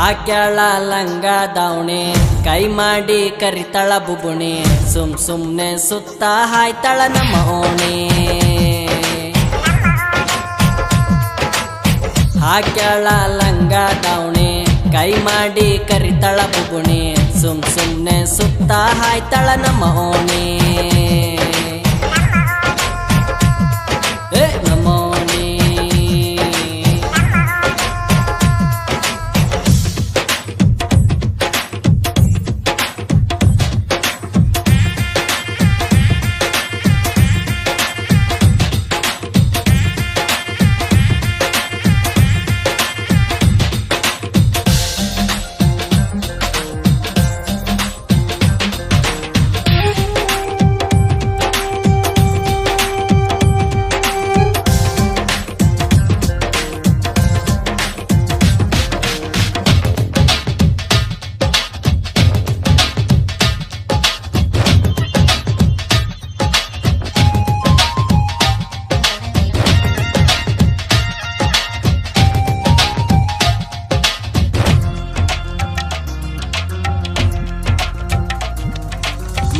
ಹಾಕ್ಯಾಳ ಲಂಗ ದಾವಣಿ ಕೈ ಮಾಡಿ ಕರಿತಳ ಬುಬುಣಿ ಸುಮ್ ಸುಮ್ನೆ ಸುತ್ತ ಹಾಯ್ತಳ ನಮ್ಮ ಓಣಿ ಹಾಕ್ಯಾಳ ಲಂಗ ದಾವಣಿ ಕೈ ಮಾಡಿ ಕರಿತಳ ಬುಬುಣಿ ಸುಮ್ ಸುಮ್ನೆ ಸುತ್ತ ಹಾಯ್ತಳ ನಮ್ಮ ಓಣಿ ನಮ್ಮ ಓಣಿ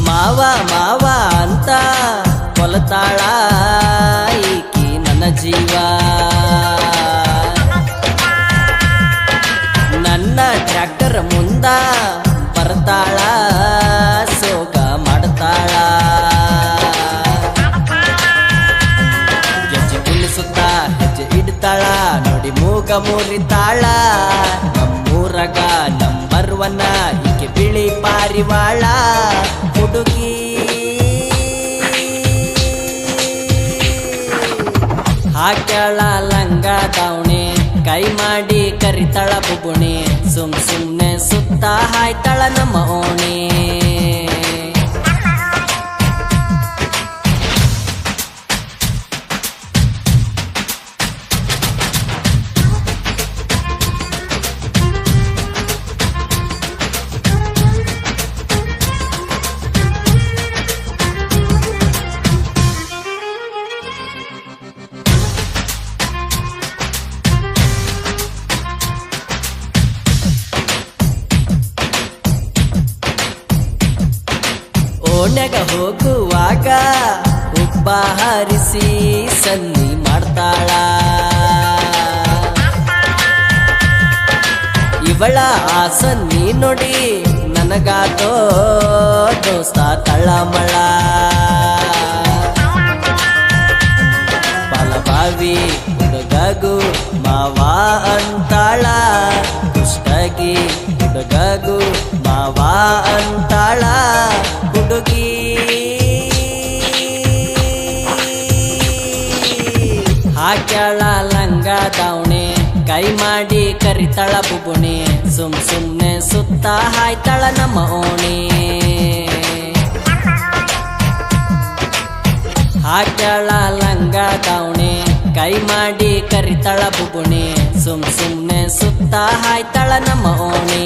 ಮಾವ ಮಾವ ಅಂತ ಕೊಲತಾಳ ಈಕಿ ನನ್ನ ಜೀವ ನನ್ನ ಟ್ರ್ಯಾಕ್ಟರ್ ಮುಂದ ಬರ್ತಾಳ ಸೋಗ ಮಾಡ್ತಾಳ ಗೆಜ್ಜೆ ಕುಣಿಸುತ್ತ ಹೆಜ್ಜೆ ಇಡ್ತಾಳ ನೋಡಿ ಮೂಗ ಮುರಿತಾಳ ನಮ್ಮೂರಗ ನಂಬರ್ ಒನ್ ಈಕೆ ಬಿಳಿ ಪಾರಿವಾಳ ಹುಡುಗಿ ಹಾಕ್ಯಾಳ ಲಂಗ ದಾವಣಿ ಕೈ ಮಾಡಿ ಕರಿತಳ ಬುಬುಣಿ ಸುಮ್ ಸುಮ್ನೆ ಸುತ್ತ ಹಾಯ್ತಳ ನಮ್ಮ ಓಣಿ ಓಣ್ಯಾಗ ಹೋಗುವಾಗ ಉಬ್ಬ ಹರಿಸಿ ಸನ್ನಿ ಮಾಡ್ತಾಳ ಇವಳ ಆ ಸನ್ನಿ ನೋಡಿ ನನಗಾತೋ ದೋಸ್ತ ತಳಮಳ ಬಾಲಬಾವಿ ಹುಡುಗಗು ಮಾವ ಅಂತಾಳ ದುಷ್ಟಗಿ ಹುಡುಗಗು ಮಾವ ಅಂತಾಳ ಹುಡುಗಿ ಹಾಕ್ಯಾಳ ಲಂಗ ದಾವಣಿ ಕೈ ಮಾಡಿ ಕರಿತಳ ಬುಬುಣಿ ಸುಮ್ ಸುಮ್ನೆ ಸುತ್ತ ಹಾಯ್ತಳ ನಮ್ಮ ಓಣಿ ಹಾಕ್ಯಾಳ ಲಂಗ ದಾವಣಿ ಕೈ ಮಾಡಿ ಕರಿತಳ ಬುಬುಣಿ ಸುಮ್ ಸುಮ್ನೆ ಸುತ್ತ ಹಾಯ್ತಳ ನಮ್ಮ ಓಣಿ